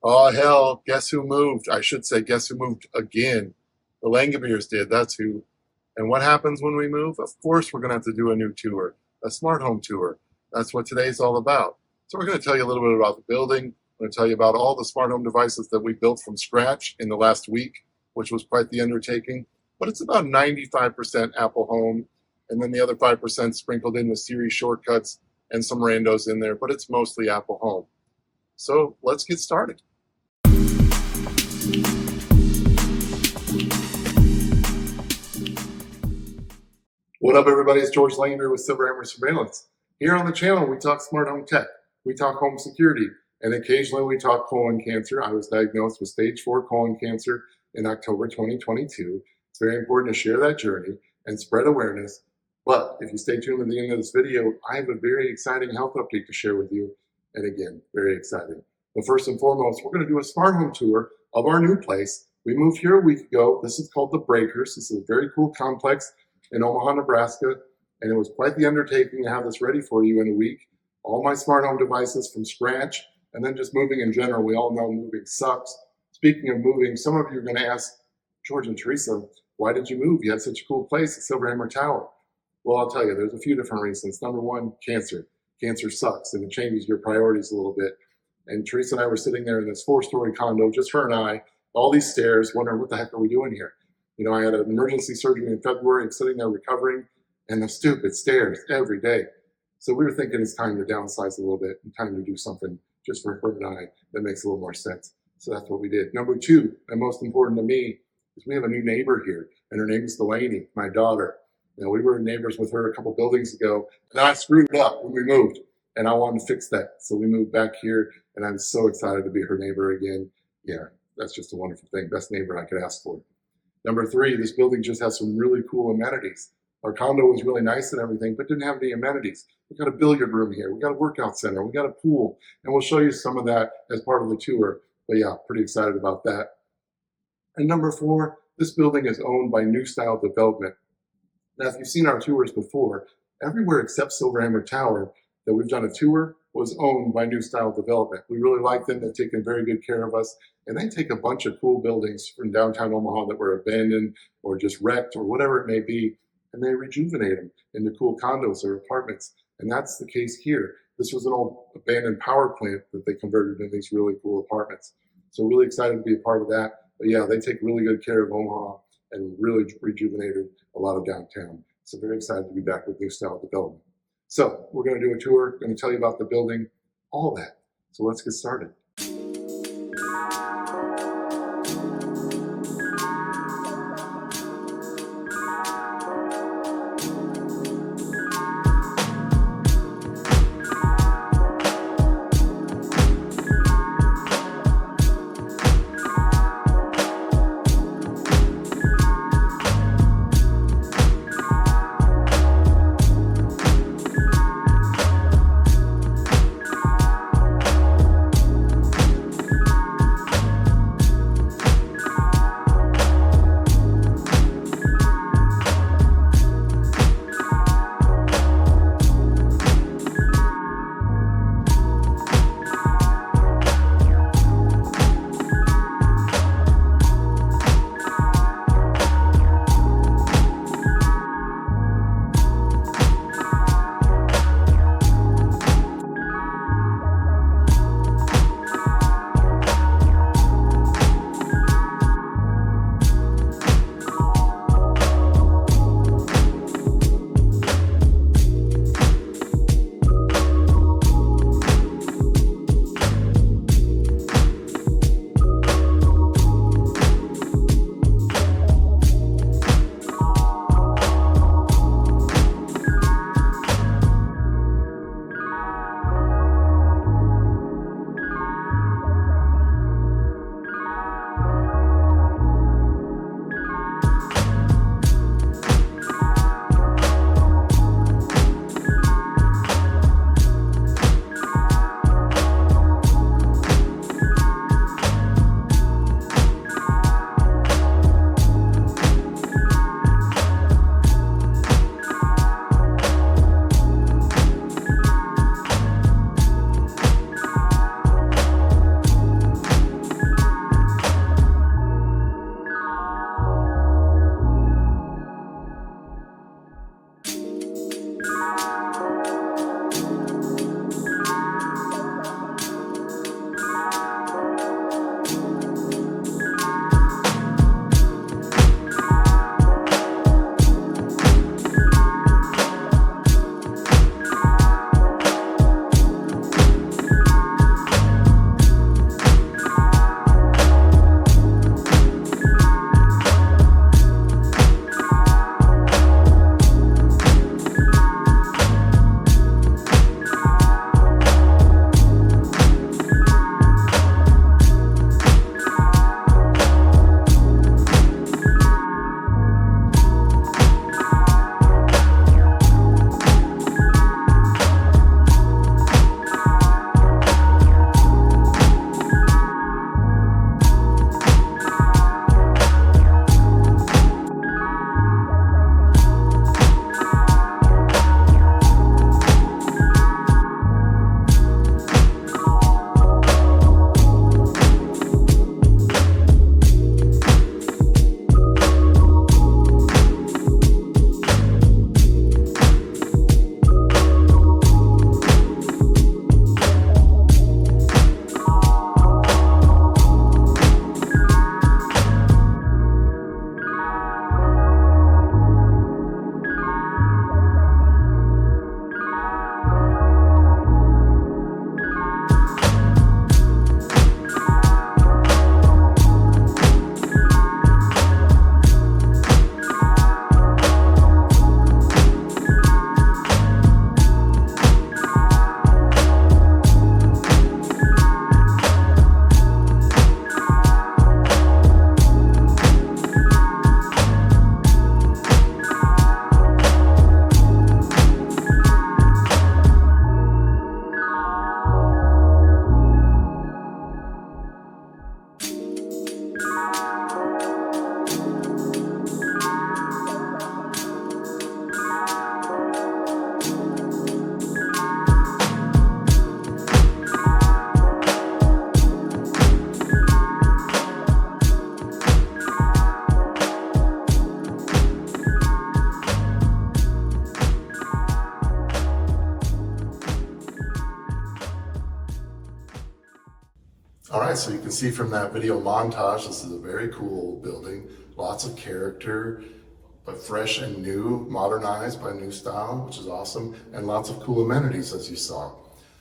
Oh, hell, guess who moved? I should say, guess who moved again? The Langabeers did, that's who. And what happens when we move? Of course, we're going to have to do a new tour, a smart home tour. That's what today's all about. So we're going to tell you a little bit about the building. I'm going to tell you about all the smart home devices that we built from scratch in the last week, which was quite the undertaking. But it's about 95% Apple Home, and then the other 5% sprinkled in with Siri shortcuts and some randos in there, but it's mostly Apple Home. So let's get started. What up, everybody? It's George Langer with Silver Hammer Surveillance. Here on the channel, we talk smart home tech, we talk home security, and occasionally we talk colon cancer. I was diagnosed with stage 4 colon cancer in October 2022. It's very important to share that journey and spread awareness. But if you stay tuned to the end of this video, I have a very exciting health update to share with you. And again, very exciting. But first and foremost, we're going to do a smart home tour of our new place. We moved here a week ago. This is called The Breakers. This is a very cool complex in Omaha, Nebraska, and it was quite the undertaking to have this ready for you in a week. All my smart home devices from scratch, and then just moving in general. We all know moving sucks. Speaking of moving, some of you are going to ask, George and Theresa, why did you move? You had such a cool place at Silverhammer Tower. Well, I'll tell you, there's a few different reasons. Number one, cancer. Cancer sucks, and it changes your priorities a little bit. And Theresa and I were sitting there in this 4-story condo, just her and I, all these stairs, wondering what the heck are we doing here? You know, I had an emergency surgery in February and sitting there recovering, and the stupid stairs every day. So we were thinking it's time to downsize a little bit and time to do something just for her and I that makes a little more sense. So that's what we did. Number two, and most important to me, is we have a new neighbor here, and her name is Delaney, my daughter. You know, we were neighbors with her a couple buildings ago, and I screwed it up when we moved, and I wanted to fix that. So we moved back here, and I'm so excited to be her neighbor again. Yeah, that's just a wonderful thing. Best neighbor I could ask for. Number three, this building just has some really cool amenities. Our condo was really nice and everything, but didn't have any amenities. We've got a billiard room here. We've got a workout center. We've got a pool, and we'll show you some of that as part of the tour. But yeah, pretty excited about that. And number four, this building is owned by New Style Development. Now, if you've seen our tours before, everywhere except Silverhammer Tower that we've done a tour was owned by New Style Development. We really like them. They've taken very good care of us. And they take a bunch of cool buildings from downtown Omaha that were abandoned or just wrecked or whatever it may be, and they rejuvenate them into cool condos or apartments. And that's the case here. This was an old abandoned power plant that they converted into these really cool apartments. So really excited to be a part of that. But yeah, they take really good care of Omaha and really rejuvenated a lot of downtown. So very excited to be back with New Style Development. So we're going to do a tour, going to tell you about the building, all that. So let's get started. All right, so you can see from that video montage, this is a very cool building, lots of character, but fresh and new, modernized by new style, which is awesome, and lots of cool amenities as you saw.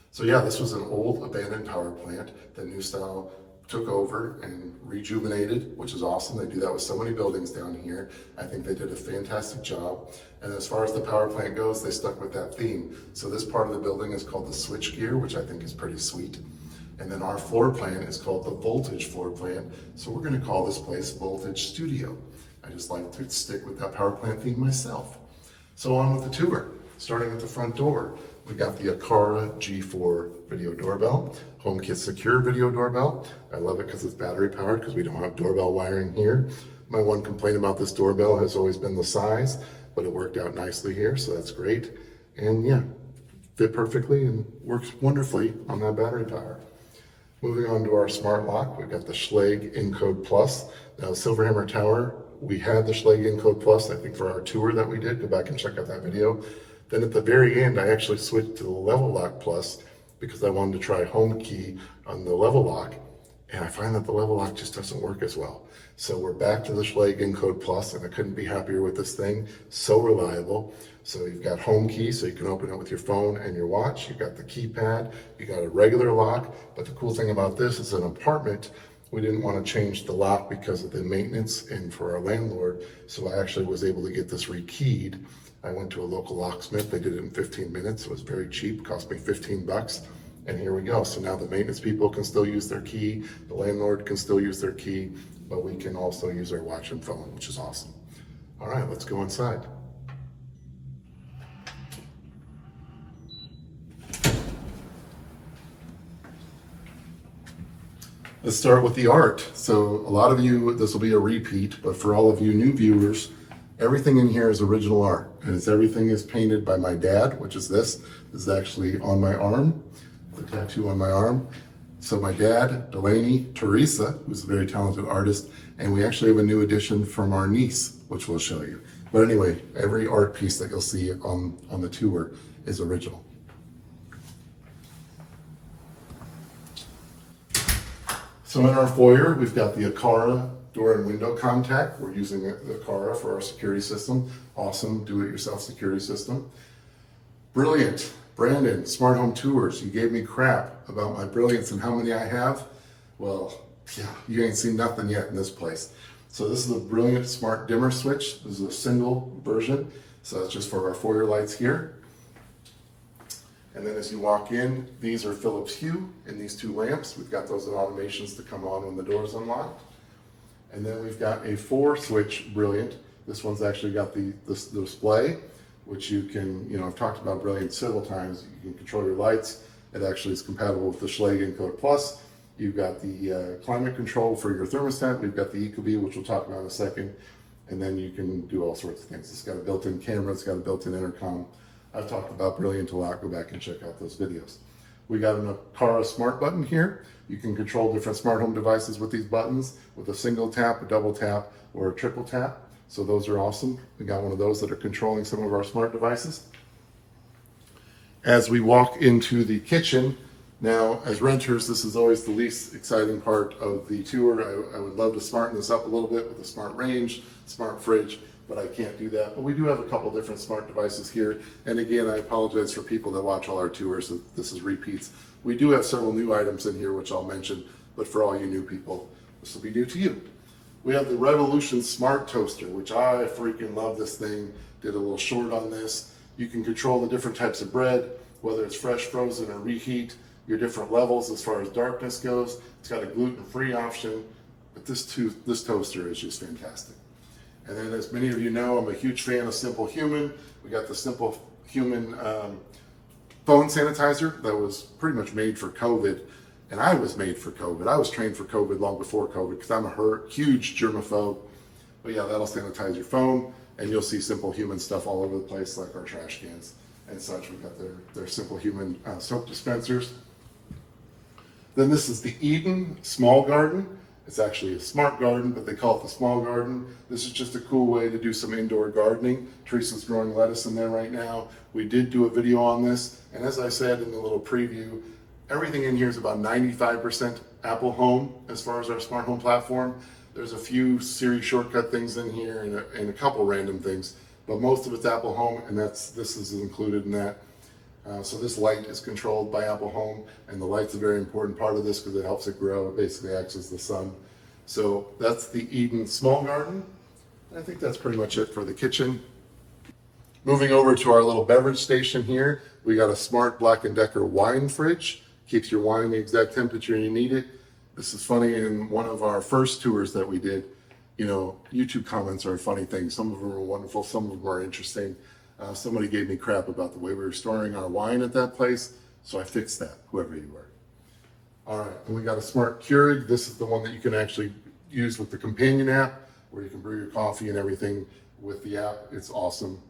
So yeah, this was an old abandoned power plant that New Style took over and rejuvenated, which is awesome. They do that with so many buildings down here. I think they did a fantastic job. And as far as the power plant goes, they stuck with that theme. So this part of the building is called the switch gear, which I think is pretty sweet. And then our floor plan is called the voltage floor plan. So we're gonna call this place Voltage Studio. I just like to stick with that power plant theme myself. So on with the tour, starting at the front door. We got the Aqara G4 video doorbell, HomeKit secure video doorbell. I love it because it's battery powered because we don't have doorbell wiring here. My one complaint about this doorbell has always been the size, but it worked out nicely here, so that's great. And yeah, fit perfectly and works wonderfully on that battery power. Moving on to our smart lock, we've got the Schlage Encode Plus. Now, Silverhammer Tower, we had the Schlage Encode Plus, I think for our tour that we did. Go back and check out that video. Then at the very end, I actually switched to the Level Lock Plus because I wanted to try HomeKey on the Level Lock, and I find that the Level Lock just doesn't work as well. So we're back to the Schlage Encode Plus, and I couldn't be happier with this thing. So reliable. So you've got HomeKey, so you can open it with your phone and your watch. You've got the keypad. You got a regular lock. But the cool thing about this is an apartment. We didn't want to change the lock because of the maintenance and for our landlord. So I actually was able to get this rekeyed. I went to a local locksmith. They did it in 15 minutes. It was very cheap, cost me 15 bucks. And here we go. So now the maintenance people can still use their key. The landlord can still use their key, but we can also use our watch and phone, which is awesome. All right, let's go inside. Let's start with the art. So a lot of you, this will be a repeat, but for all of you new viewers, everything in here is original art, and everything is painted by my dad, which is this. This is actually on my arm, the tattoo on my arm. So my dad, Delaney, Theresa, who's a very talented artist, and we actually have a new addition from our niece, which we'll show you. But anyway, every art piece that you'll see on the tour is original. So in our foyer, we've got the Aqara door and window contact. We're using the Aqara for our security system. Awesome do-it-yourself security system. Brilliant. Brandon, Smart Home Tours, you gave me crap about my brilliance and how many I have. Well, yeah, you ain't seen nothing yet in this place. So this is a brilliant smart dimmer switch. This is a single version. So that's just for our foyer lights here. And then as you walk in, these are Philips Hue in these two lamps. We've got those automations to come on when the door is unlocked. And then we've got a 4-switch Brilliant. This one's actually got the display, which you can, I've talked about Brilliant several times. You can control your lights. It actually is compatible with the Schlage Encode Plus. You've got the climate control for your thermostat. We've got the Ecobee, which we'll talk about in a second. And then you can do all sorts of things. It's got a built-in camera. It's got a built-in intercom. I've talked about Brilliant a lot. Go back and check out those videos. We got an Aqara smart button here. You can control different smart home devices with these buttons with a single tap, a double tap, or a triple tap. So those are awesome. We got one of those that are controlling some of our smart devices. As we walk into the kitchen, now as renters, this is always the least exciting part of the tour. I would love to smarten this up a little bit with a smart range, smart fridge, but I can't do that. But we do have a couple different smart devices here. And again, I apologize for people that watch all our tours. This is repeats. We do have several new items in here, which I'll mention, but for all you new people, this will be new to you. We have the Revolution Smart Toaster, which I freaking love this thing. Did a little short on this. You can control the different types of bread, whether it's fresh, frozen, or reheat, your different levels as far as darkness goes. It's got a gluten-free option, but this toaster is just fantastic. And then as many of you know, I'm a huge fan of Simple Human. We got the Simple Human phone sanitizer that was pretty much made for COVID. And I was made for COVID. I was trained for COVID long before COVID because I'm a huge germaphobe. But yeah, that'll sanitize your phone, and you'll see Simple Human stuff all over the place, like our trash cans and such. We've got their Simple Human soap dispensers. Then this is the Eden Small Garden. It's actually a smart garden, but they call it the small garden. This is just a cool way to do some indoor gardening. Teresa's growing lettuce in there right now. We did do a video on this, and as I said in the little preview, Everything in here is about 95% Apple Home as far as our smart home platform. There's a few Siri shortcut things in here and a couple random things, but most of it's Apple Home, and this is included in that. So this light is controlled by Apple Home, and the light's a very important part of this because it helps it grow. It basically acts as the sun. So that's the Eden small garden. I think that's pretty much it for the kitchen. Moving over to our little beverage station here, we got a smart Black & Decker wine fridge. Keeps your wine the exact temperature you need it. This is funny, in one of our first tours that we did, you know, YouTube comments are a funny thing. Some of them are wonderful, some of them are interesting. Somebody gave me crap about the way we were storing our wine at that place, so I fixed that, whoever you were. All right, and we got a smart Keurig. This is the one that you can actually use with the companion app, where you can brew your coffee and everything with the app. It's awesome.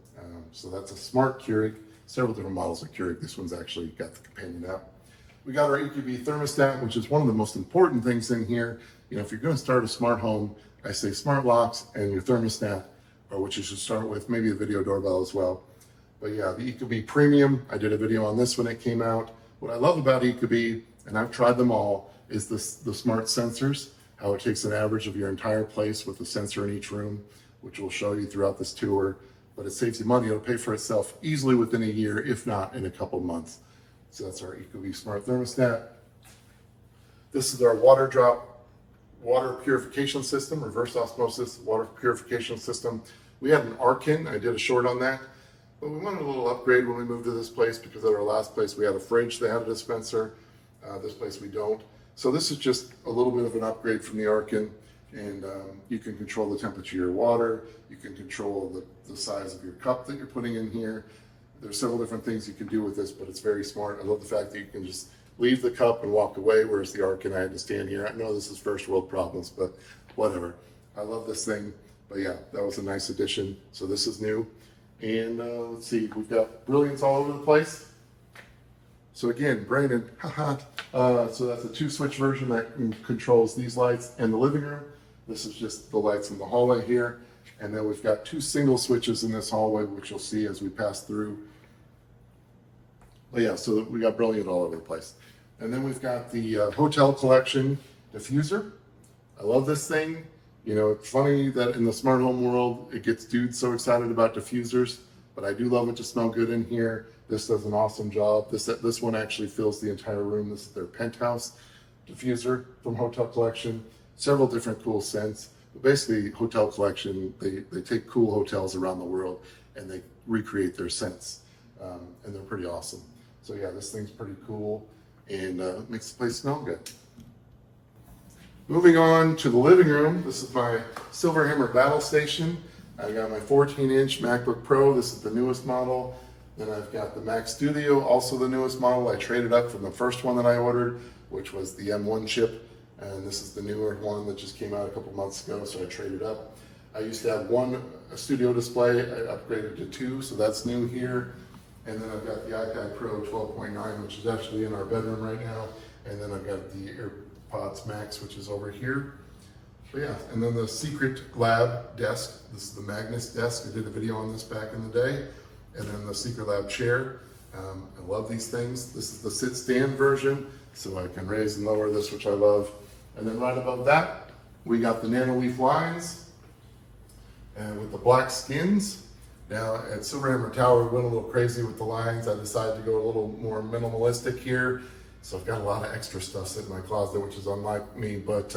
So that's a smart Keurig. Several different models of Keurig. This one's actually got the companion app. We got our Ecobee thermostat, which is one of the most important things in here. You know, if you're going to start a smart home, I say smart locks and your thermostat, or what you should start with, maybe a video doorbell as well. But yeah, the Ecobee Premium, I did a video on this when it came out. What I love about Ecobee, and I've tried them all, is the smart sensors, how it takes an average of your entire place with a sensor in each room, which we'll show you throughout this tour. But it saves you money. It'll pay for itself easily within a year, if not in a couple months. So that's our Ecobee smart thermostat. This is our water purification system, reverse osmosis water purification system. We had an Arkin. I did a short on that, but we wanted a little upgrade when we moved to this place because at our last place we had a fridge that had a dispenser. This place we don't. So this is just a little bit of an upgrade from the Arkin, and you can control the temperature of your water. You can control the size of your cup that you're putting in here. There's several different things you can do with this, but it's very smart. I love the fact that you can just leave the cup and walk away, whereas the Arkin, I had to stand here. I know this is first world problems, but whatever. I love this thing. But yeah, that was a nice addition. So this is new. And let's see, we've got brilliance all over the place. So again, Brandon, so that's a 2-switch version that controls these lights and the living room. This is just the lights in the hallway here. And then we've got 2 single switches in this hallway, which you'll see as we pass through. But yeah, so we got brilliant all over the place. And then we've got the Hotel Collection diffuser. I love this thing. You know, it's funny that in the smart home world, it gets dudes so excited about diffusers, but I do love it to smell good in here. This does an awesome job. This one actually fills the entire room. This is their penthouse diffuser from Hotel Collection. Several different cool scents. But basically, Hotel Collection, they take cool hotels around the world and they recreate their scents. And they're pretty awesome. So yeah, this thing's pretty cool and makes the place smell good. Moving on to the living room, this is my Silver Hammer Battle Station. I got my 14-inch MacBook Pro. This is the newest model. Then I've got the Mac Studio, also the newest model. I traded up from the first one that I ordered, which was the M1 chip. And this is the newer one that just came out a couple months ago, so I traded up. I used to have one studio display. I upgraded to 2, so that's new here. And then I've got the iPad Pro 12.9, which is actually in our bedroom right now. And then I've got the AirPods Max, which is over here. But yeah, and then the Secret Lab desk. This is the Magnus desk. I did a video on this back in the day. And then the Secret Lab chair. I love these things. This is the sit-stand version, so I can raise and lower this, which I love. And then right above that, we got the nanoleaf lines and with the black skins. Now at Silver Hammer Tower, we went a little crazy with the lines. I decided to go a little more minimalistic here. So I've got a lot of extra stuff sitting in my closet, which is unlike me, but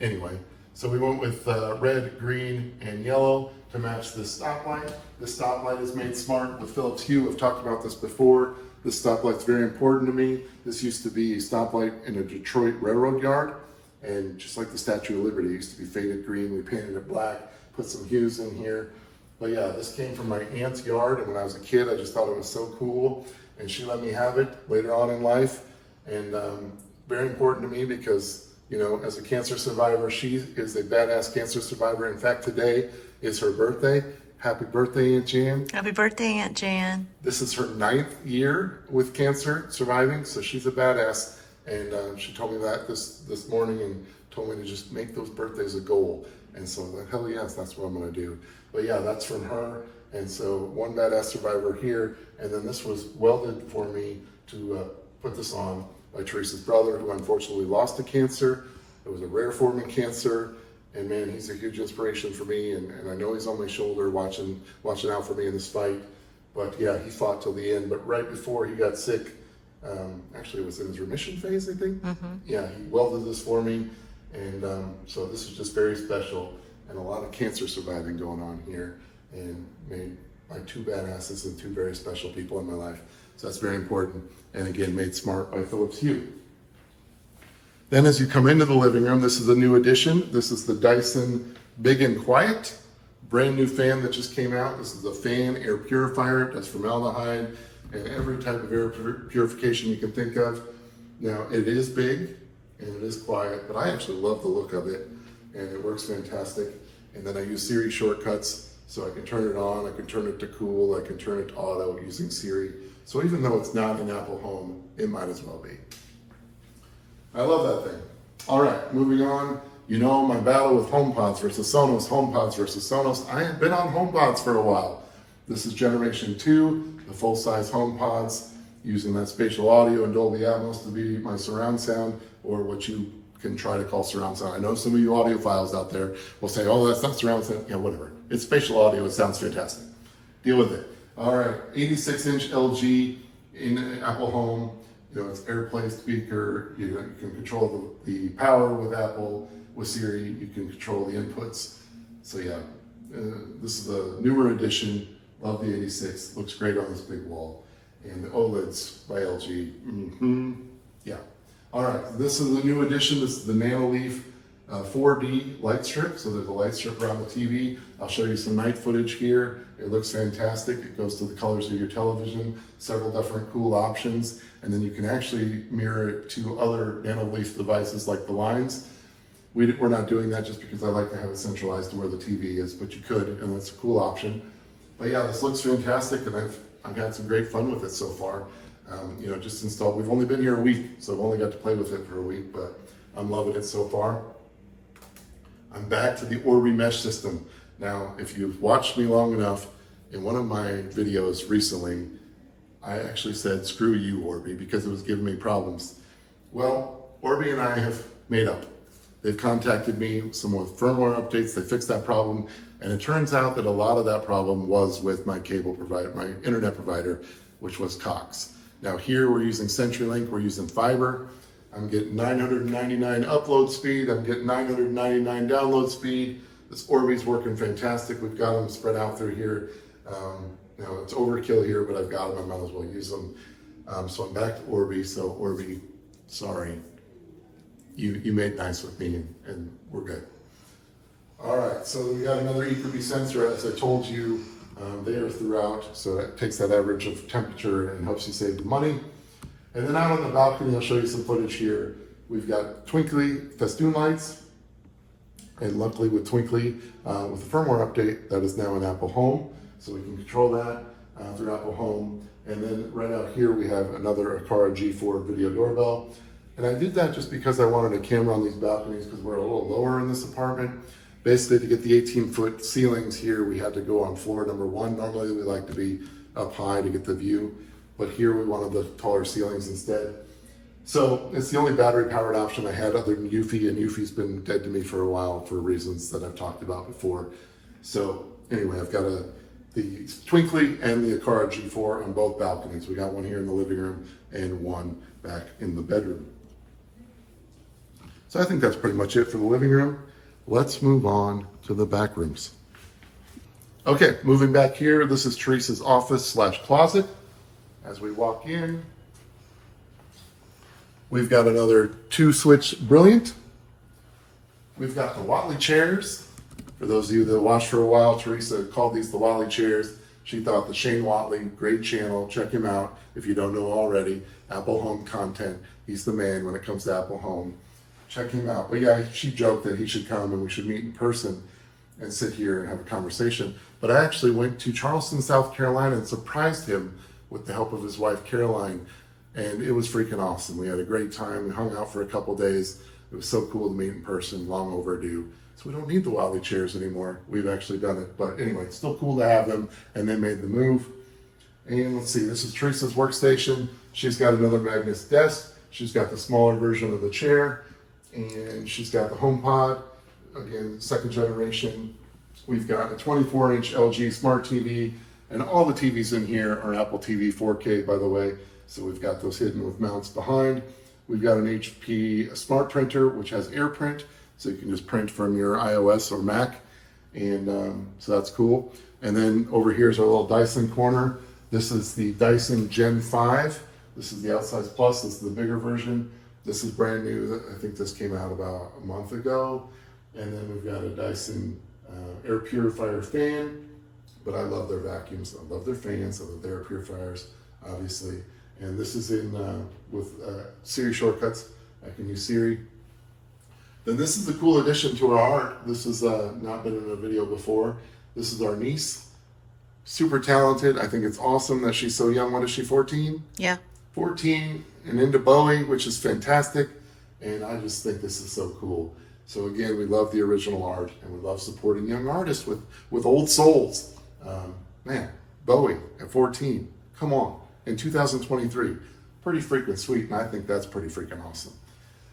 anyway. So we went with red, green, and yellow to match this stoplight. This stoplight is made smart with Philips Hue. I've talked about this before. This stoplight's very important to me. This used to be a stoplight in a Detroit railroad yard. And just like the Statue of Liberty, it used to be faded green. We painted it black, put some hues in here. But yeah, this came from my aunt's yard. And when I was a kid, I just thought it was so cool. And she let me have it later on in life. And very important to me because, you know, as a cancer survivor, she is a badass cancer survivor. In fact, today is her birthday. Happy birthday, Aunt Jan. Happy birthday, Aunt Jan. This is her 9th year with cancer surviving, so she's a badass. And she told me that this morning and told me to just make those birthdays a goal. And so like, hell yes, that's what I'm gonna do. But yeah, that's from her. And so one badass survivor here. And then this was welded for me to put this on. by Theresa's brother, who unfortunately lost to cancer. It was a rare form of cancer. And man, he's a huge inspiration for me. And I know he's on my shoulder watching out for me in this fight. But yeah, he fought till the end. But right before he got sick, actually it was in his remission phase, I think. Yeah, he welded this for me. And so this is just very special. And a lot of cancer surviving going on here. And made by two badasses and two very special people in my life. So that's very important. And again, made smart by Philips Hue. Then as you come into the living room, this is a new addition. This is the Dyson Big and Quiet. Brand new fan that just came out. This is a fan air purifier. It does formaldehyde and every type of air purification you can think of. Now it is big and it is quiet, but I actually love the look of it and it works fantastic. And then I use Siri shortcuts so I can turn it on, I can turn it to cool, I can turn it to auto using Siri. So even though it's not an Apple Home, it might as well be. I love that thing. All right, moving on. You know my battle with HomePods versus Sonos, HomePods versus Sonos. I have been on HomePods for a while. This is generation 2, the full-size HomePods, using that spatial audio and Dolby Atmos to be my surround sound, or what you can try to call surround sound. I know some of you audiophiles out there will say, oh, that's not surround sound. Yeah, whatever. It's spatial audio. It sounds fantastic. Deal with it. All right, 86-inch LG in Apple Home. You know, it's AirPlay speaker. You can control the power with Apple. With Siri, you can control the inputs. So yeah, this is a newer edition. Love the 86. Looks great on this big wall. And the OLEDs by LG. Yeah. All right, this is the new edition. This is the nanoleaf 4D light strip. So there's a light strip around the TV. I'll show you some night footage here. It looks fantastic. It goes to the colors of your television, several different cool options. And then you can actually mirror it to other nanoleaf devices like the lines. We're not doing that just because I like to have it centralized to where the TV is, but you could, and that's a cool option. But yeah, this looks fantastic, and I've had some great fun with it so far. You know, just installed. We've only been here a week, so I've only got to play with it for a week, but I'm loving it so far. I'm back to the Orbi mesh system. Now, if you've watched me long enough, in one of my videos recently, I actually said, screw you, Orbi, because it was giving me problems. Well, Orbi and I have made up. They've contacted me with some more firmware updates. They fixed that problem. And it turns out that a lot of that problem was with my cable provider, my internet provider, which was Cox. Now here we're using CenturyLink, we're using fiber. I'm getting 999 upload speed. I'm getting 999 download speed. This Orbi's working fantastic. We've got them spread out through here. Now it's overkill here, but I've got them. I might as well use them. So I'm back to Orbi. So Orbi, sorry. You made nice with me and we're good. All right, so we got another Ecobee sensor, as I told you, there throughout. So it takes that average of temperature and helps you save the money. And then out on the balcony, I'll show you some footage here. We've got twinkly festoon lights. And luckily with Twinkly, with the firmware update, that is now in Apple Home. So we can control that through Apple Home. And then right out here, we have another Aqara G4 video doorbell. And I did that just because I wanted a camera on these balconies because we're a little lower in this apartment. Basically, to get the 18-foot ceilings here, we had to go on floor number 1. Normally, we like to be up high to get the view, but here we wanted the taller ceilings instead. So it's the only battery-powered option I had other than Eufy, and Eufy's been dead to me for a while for reasons that I've talked about before. So anyway, I've got the Twinkly and the Aqara G4 on both balconies. We got one here in the living room and one back in the bedroom. So I think that's pretty much it for the living room. Let's move on to the back rooms. Okay, moving back here, this is Theresa's office / closet. As we walk in, we've got another 2-switch Brilliant. We've got the Watley chairs. For those of you that watched for a while, Theresa called these the Watley chairs. She thought the Shane Watley, great channel, check him out if you don't know already. Apple Home content, he's the man when it comes to Apple Home. Check him out. But yeah, she joked that he should come and we should meet in person and sit here and have a conversation. But I actually went to Charleston, South Carolina and surprised him with the help of his wife, Caroline. And it was freaking awesome. We had a great time. We hung out for a couple days. It was so cool to meet in person, long overdue. So we don't need the Watley chairs anymore. We've actually done it. But anyway, it's still cool to have them. And they made the move. And let's see, this is Theresa's workstation. She's got another Magnus desk. She's got the smaller version of the chair, and she's got the HomePod, again, second generation. We've got a 24-inch LG Smart TV, and all the TVs in here are Apple TV 4K, by the way. So we've got those hidden with mounts behind. We've got an HP Smart Printer, which has AirPrint, so you can just print from your iOS or Mac, and so that's cool. And then over here is our little Dyson corner. This is the Dyson Gen 5. This is the Outsize Plus. This is the bigger version. This is brand new. I think this came out about a month ago. And then we've got a Dyson air purifier fan, but I love their vacuums. I love their fans. I love their air purifiers, obviously. And this is in with Siri shortcuts. I can use Siri. Then this is a cool addition to our art. This has not been in a video before. This is our niece. Super talented. I think it's awesome that she's so young. What is she, 14? Yeah. 14 and into Bowie, which is fantastic. And I just think this is so cool. So again, we love the original art, and we love supporting young artists with old souls. Man, Bowie at 14, come on, in 2023, pretty freaking sweet, and I think that's pretty freaking awesome.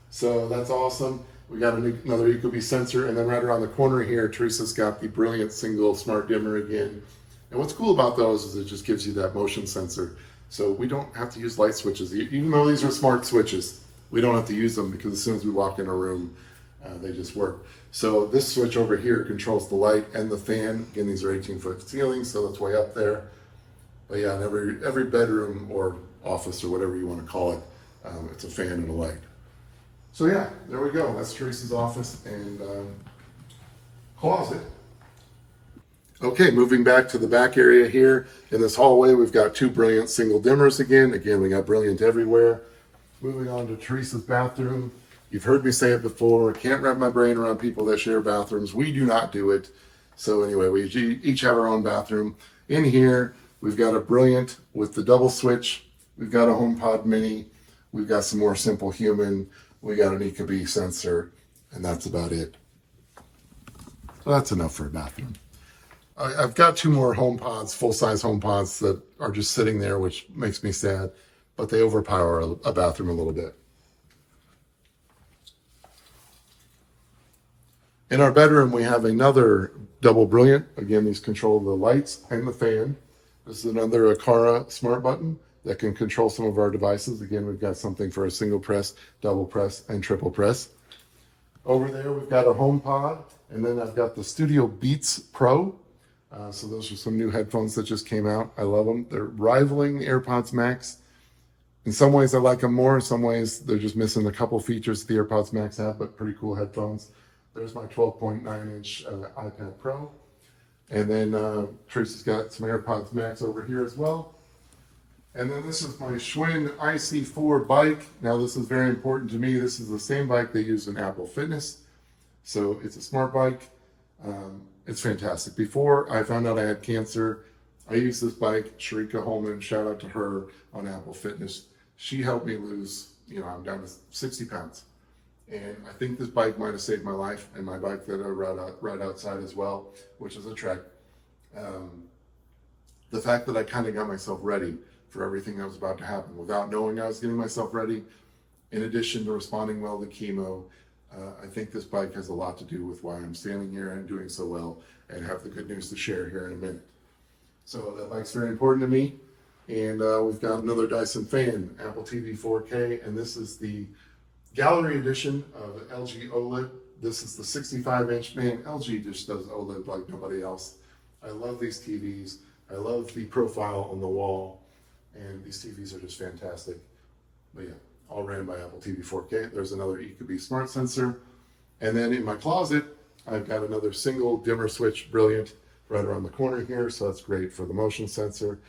So that's awesome. We got another Ecobee sensor, and then right around the corner here, Theresa's got the brilliant single smart dimmer again. And what's cool about those is it just gives you that motion sensor. So we don't have to use light switches. Even though these are smart switches, we don't have to use them because as soon as we walk in a room, they just work. So this switch over here controls the light and the fan. Again, these are 18-foot ceilings, so that's way up there. But yeah, in every bedroom or office or whatever you want to call it, it's a fan and a light. So yeah, there we go. That's Theresa's office and closet. Okay, moving back to the back area here. In this hallway, we've got two brilliant single dimmers again. Again, we got brilliant everywhere. Moving on to Theresa's bathroom. You've heard me say it before, can't wrap my brain around people that share bathrooms. We do not do it. So anyway, we each have our own bathroom. In here, we've got a brilliant with the double switch. We've got a HomePod mini. We've got some more simple human. We got an Ecobee sensor, and that's about it. So that's enough for a bathroom. I've got two more HomePods, full-size HomePods that are just sitting there, which makes me sad, but they overpower a bathroom a little bit. In our bedroom, we have another double brilliant. Again, these control the lights and the fan. This is another Aqara smart button that can control some of our devices. Again, we've got something for a single press, double press, and triple press. Over there, we've got a HomePod, and then I've got the Studio Beats Pro. So those are some new headphones that just came out. I love them. They're rivaling the AirPods Max. In some ways, I like them more. In some ways, they're just missing a couple features the AirPods Max have, but pretty cool headphones. There's my 12.9-inch iPad Pro. And then Theresa's got some AirPods Max over here as well. And then this is my Schwinn IC4 bike. Now this is very important to me. This is the same bike they use in Apple Fitness. So it's a smart bike. It's fantastic. Before I found out I had cancer, I used this bike. Sharika Holman, shout out to her on Apple Fitness. She helped me lose, I'm down to 60 pounds. And I think this bike might have saved my life, and my bike that I ride outside as well, which is a Trek. The fact that I kind of got myself ready for everything that was about to happen without knowing I was getting myself ready, in addition to responding well to chemo, I think this bike has a lot to do with why I'm standing here and doing so well and have the good news to share here in a minute. So that bike's very important to me. And we've got another Dyson fan, Apple TV 4K, and this is the Gallery edition of LG OLED. This is the 65-inch. Man, LG just does OLED like nobody else. I love these TVs. I love the profile on the wall, and these TVs are just fantastic. But yeah, all ran by Apple TV 4K. There's another Ecobee smart sensor. And then in my closet, I've got another single dimmer switch, brilliant, right around the corner here. So that's great for the motion sensor.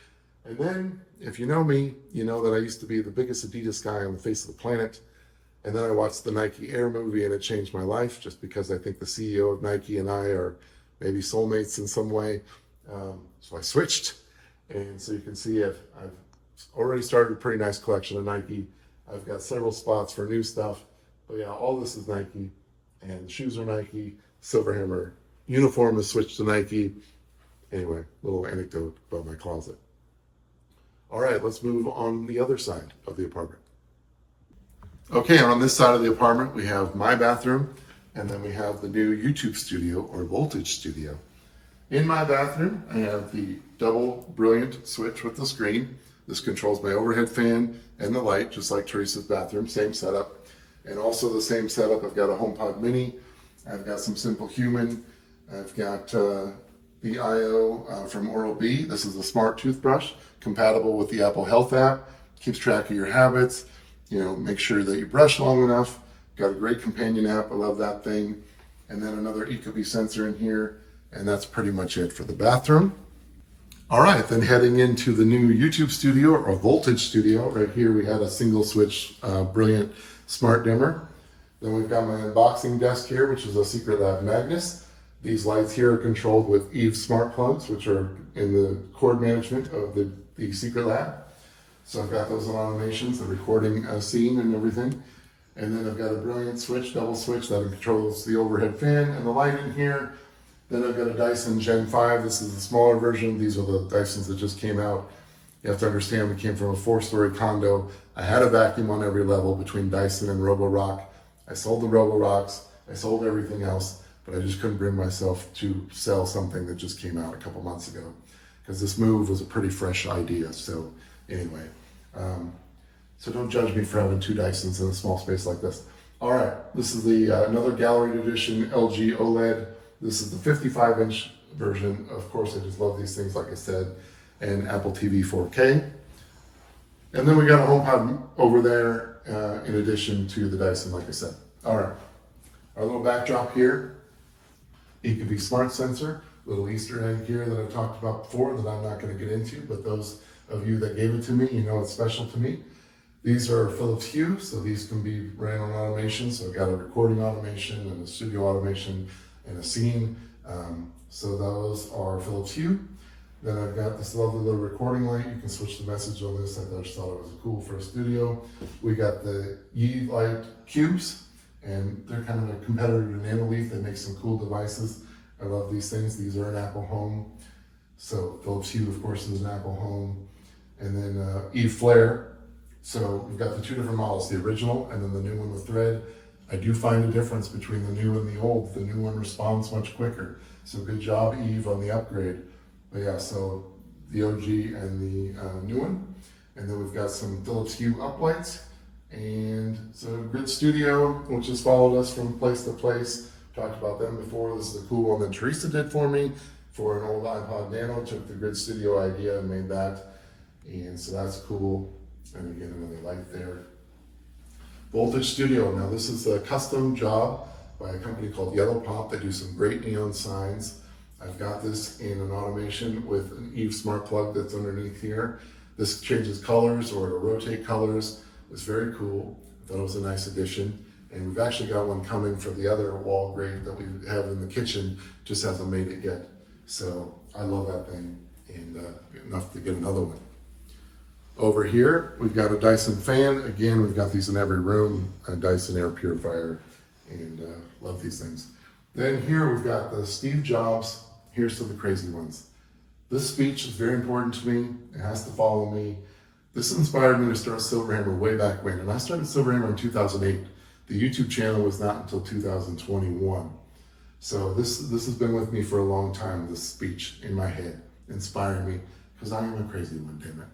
And then, if you know me, you know that I used to be the biggest Adidas guy on the face of the planet. And then I watched the Nike Air movie, and it changed my life just because I think the CEO of Nike and I are maybe soulmates in some way. So I switched. And so you can see I've already started a pretty nice collection of Nike. I've got several spots for new stuff. But yeah, all this is Nike. And the shoes are Nike. Silverhammer uniform is switched to Nike. Anyway, little anecdote about my closet. All right, let's move on the other side of the apartment. Okay, on this side of the apartment, we have my bathroom, and then we have the new YouTube studio or Voltage studio. In my bathroom, I have the double brilliant switch with the screen. This controls my overhead fan and the light, just like Theresa's bathroom, same setup. And also the same setup, I've got a HomePod mini, I've got some Simple Human, I've got the IO from Oral-B. This is a smart toothbrush, compatible with the Apple Health app, keeps track of your habits, make sure that you brush long enough. Got a great companion app, I love that thing. And then another Ecobee sensor in here, and that's pretty much it for the bathroom. All right, then heading into the new YouTube studio or Voltage studio. Right here we had a single switch brilliant smart dimmer. Then we've got my unboxing desk here, which is a Secretlab Magnus. These lights here are controlled with Eve smart plugs, which are in the cord management of the Secretlab. So I've got those on automations, the recording scene and everything. And then I've got a brilliant switch, double switch that controls the overhead fan and the light in here. Then I've got a Dyson Gen 5. This is the smaller version. These are the Dysons that just came out. You have to understand, we came from a 4-story condo. I had a vacuum on every level between Dyson and Roborock. I sold the Roborocks. I sold everything else, but I just couldn't bring myself to sell something that just came out a couple months ago because this move was a pretty fresh idea. So anyway, so don't judge me for having 2 Dysons in a small space like this. All right, this is the another Gallery Edition LG OLED. This is the 55-inch version. Of course, I just love these things, like I said, and Apple TV 4K. And then we got a HomePod over there in addition to the Dyson, like I said. All right, our little backdrop here, Ecobee Smart Sensor, little Easter egg here that I talked about before that I'm not going to get into, but those of you that gave it to me, you know it's special to me. These are Philips Hue, so these can be ran on automation. So I've got a recording automation and a studio automation and a scene. So those are Philips Hue. Then I've got this lovely little recording light. You can switch the message on this. I just thought it was cool for a studio. We got the Yi Light Cubes, and they're kind of a competitor to Nanoleaf. They make some cool devices. I love these things. These are an Apple Home. So Philips Hue, of course, is an Apple Home. And then Eve Flare. So we've got the 2 different models, the original and then the new one with thread. I do find a difference between the new and the old. The new one responds much quicker. So good job, Eve, on the upgrade. But yeah, so the OG and the new one. And then we've got some Philips Hue uplights. And so Grid Studio, which has followed us from place to place. Talked about them before. This is a cool one that Theresa did for me for an old iPod Nano. Took the Grid Studio idea and made that. And so that's cool. And again, another light there. Voltage Studio. Now this is a custom job by a company called Yellow Pop. They do some great neon signs. I've got this in an automation with an Eve smart plug that's underneath here. This changes colors or it'll rotate colors. It's very cool. I thought it was a nice addition. And we've actually got one coming for the other wall grate that we have in the kitchen, just hasn't made it yet. So I love that thing, and enough to get another one. Over here, we've got a Dyson fan. Again, we've got these in every room, a Dyson air purifier, and love these things. Then here we've got the Steve Jobs. Here's to the crazy ones. This speech is very important to me. It has to follow me. This inspired me to start Silverhammer way back when, and I started Silverhammer in 2008. The YouTube channel was not until 2021. So this has been with me for a long time, this speech in my head, inspiring me, because I am a crazy one, damn it.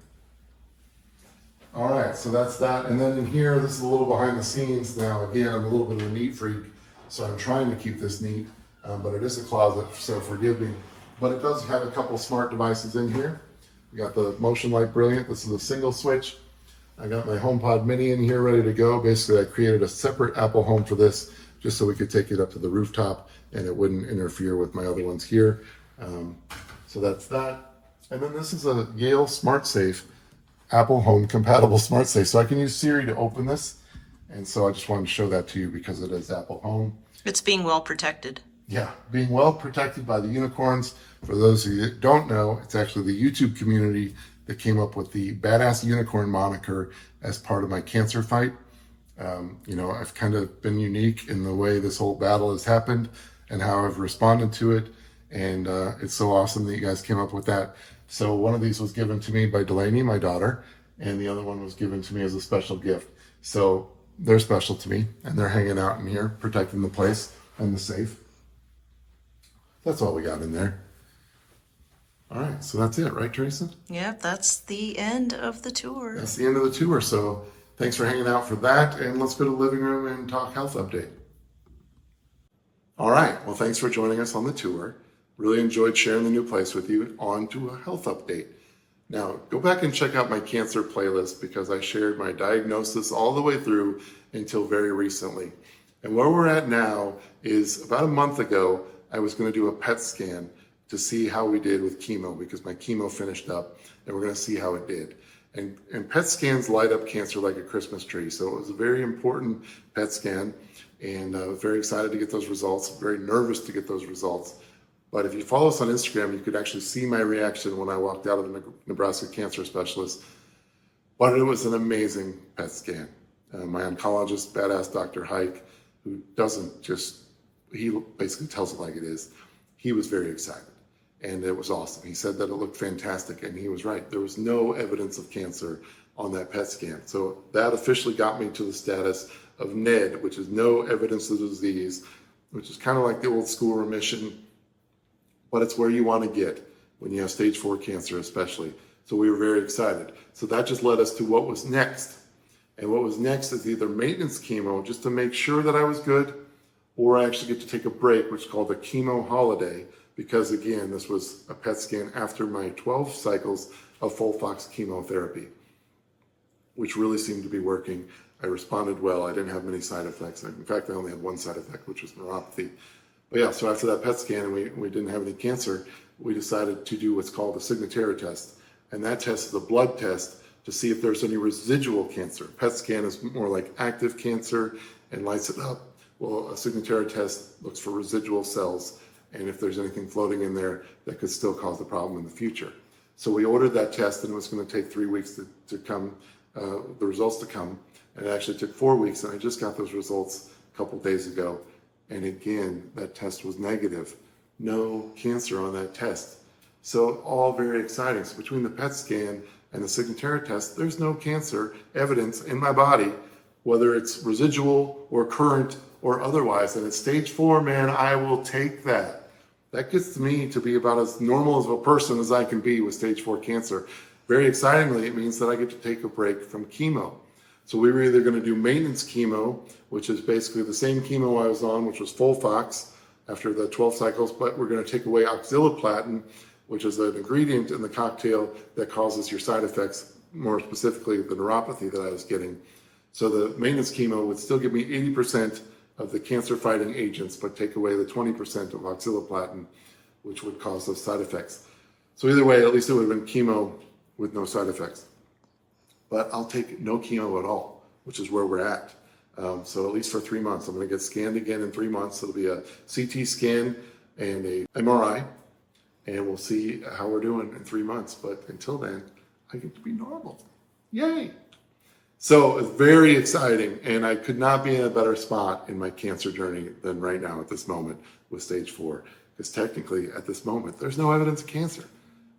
All right, so that's that. And then in here, this is a little behind the scenes. Now, again, I'm a little bit of a neat freak, so I'm trying to keep this neat, but it is a closet, so forgive me. But it does have a couple smart devices in here. We got the Motion Light Brilliant. This is a single switch. I got my HomePod mini in here ready to go. Basically, I created a separate Apple Home for this just so we could take it up to the rooftop and it wouldn't interfere with my other ones here. So that's that. And then this is a Yale Smart Safe, Apple Home compatible Smart Safe. So I can use Siri to open this. And so I just wanted to show that to you because it is Apple Home. It's being well protected. Yeah, being well protected by the unicorns. For those of you that don't know, it's actually the YouTube community that came up with the Badass Unicorn moniker as part of my cancer fight. You know, I've kind of been unique in the way this whole battle has happened and how I've responded to it. And it's so awesome that you guys came up with that. So one of these was given to me by Delaney, my daughter, and the other one was given to me as a special gift. So they're special to me, and they're hanging out in here, protecting the place and the safe. That's all we got in there. All right, so that's it, right, Theresa? Yep, that's the end of the tour. That's the end of the tour. So thanks for hanging out for that, and let's go to the living room and talk health update. All right, well, thanks for joining us on the tour. Really enjoyed sharing the new place with you. On to a health update. Now, go back and check out my cancer playlist because I shared my diagnosis all the way through until very recently. And where we're at now is about a month ago, I was going to do a PET scan to see how we did with chemo because my chemo finished up and we're going to see how it did. And PET scans light up cancer like a Christmas tree. So it was a very important PET scan and I was very excited to get those results, very nervous to get those results. But if you follow us on Instagram, you could actually see my reaction when I walked out of the Nebraska cancer specialist. But it was an amazing PET scan. My oncologist, badass Dr. Hike, who doesn't just, he basically tells it like it is. He was very excited and it was awesome. He said that it looked fantastic and he was right. There was no evidence of cancer on that PET scan. So that officially got me to the status of NED, which is no evidence of disease, which is kind of like the old school remission, but it's where you want to get when you have stage 4 cancer especially. So we were very excited. So that just led us to what was next. And what was next is either maintenance chemo just to make sure that I was good, or I actually get to take a break, which is called a chemo holiday, because again, this was a PET scan after my 12 cycles of FOLFOX chemotherapy, which really seemed to be working. I responded well. I didn't have many side effects. In fact, I only had one side effect, which was neuropathy. But yeah, so after that PET scan and we didn't have any cancer, we decided to do what's called a Signatera test. And that test is a blood test to see if there's any residual cancer. PET scan is more like active cancer and lights it up. Well, a Signatera test looks for residual cells, and if there's anything floating in there that could still cause the problem in the future. So we ordered that test, and it was going to take 3 weeks to come, the results to come. And it actually took 4 weeks, and I just got those results a couple days ago. And again, that test was negative. No cancer on that test. So all very exciting. So between the PET scan and the Signatera test, there's no cancer evidence in my body, whether it's residual or current or otherwise. And at stage 4, man, I will take that. That gets me to be about as normal of a person as I can be with stage 4 cancer. Very excitingly, it means that I get to take a break from chemo. So we were either going to do maintenance chemo, which is basically the same chemo I was on, which was FOLFOX after the 12 cycles, but we're going to take away oxaliplatin, which is an ingredient in the cocktail that causes your side effects, more specifically the neuropathy that I was getting. So the maintenance chemo would still give me 80% of the cancer-fighting agents, but take away the 20% of oxaliplatin, which would cause those side effects. So either way, at least it would have been chemo with no side effects. But I'll take no chemo at all, which is where we're at. So at least for 3 months, I'm going to get scanned again in 3 months. It'll be a CT scan and a MRI, and we'll see how we're doing in 3 months. But until then, I get to be normal. Yay! So it's very exciting, and I could not be in a better spot in my cancer journey than right now at this moment with stage 4. Because technically, at this moment, there's no evidence of cancer.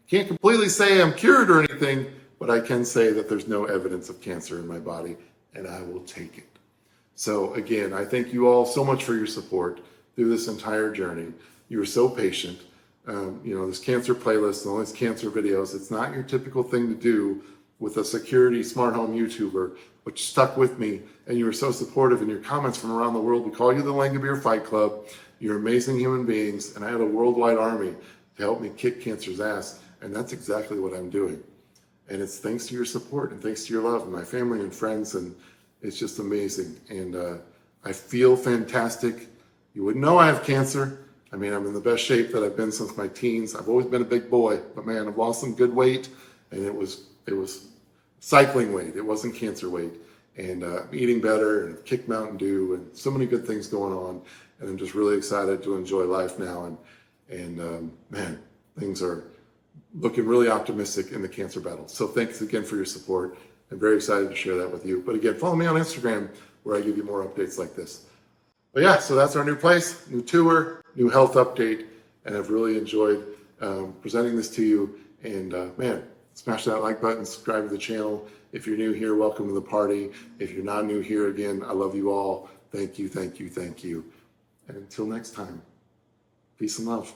Can't completely say I'm cured or anything, but I can say that there's no evidence of cancer in my body, and I will take it. So again, I thank you all so much for your support through this entire journey. You were so patient. This cancer playlist and all these cancer videos, it's not your typical thing to do with a security smart home YouTuber, but you stuck with me, and you were so supportive in your comments from around the world. We call you the Langabeer Fight Club. You're amazing human beings, and I had a worldwide army to help me kick cancer's ass, and that's exactly what I'm doing. And it's thanks to your support and thanks to your love and my family and friends, and it's just amazing. And I feel fantastic. You wouldn't know I have cancer. I mean, I'm in the best shape that I've been since my teens. I've always been a big boy, but man, I've lost some good weight, and it was cycling weight. It wasn't cancer weight. And I'm eating better and kicked Mountain Dew and so many good things going on. And I'm just really excited to enjoy life now. And man, things are looking really optimistic in the cancer battle. So thanks again for your support. I'm very excited to share that with you. But again, follow me on Instagram where I give you more updates like this. But yeah, so that's our new place, new tour, new health update. And I've really enjoyed presenting this to you. And man, Smash that like button, subscribe to the channel. If you're new here, welcome to the party. If you're not new here, again, I love you all. Thank you, thank you, thank you. And until next time, peace and love.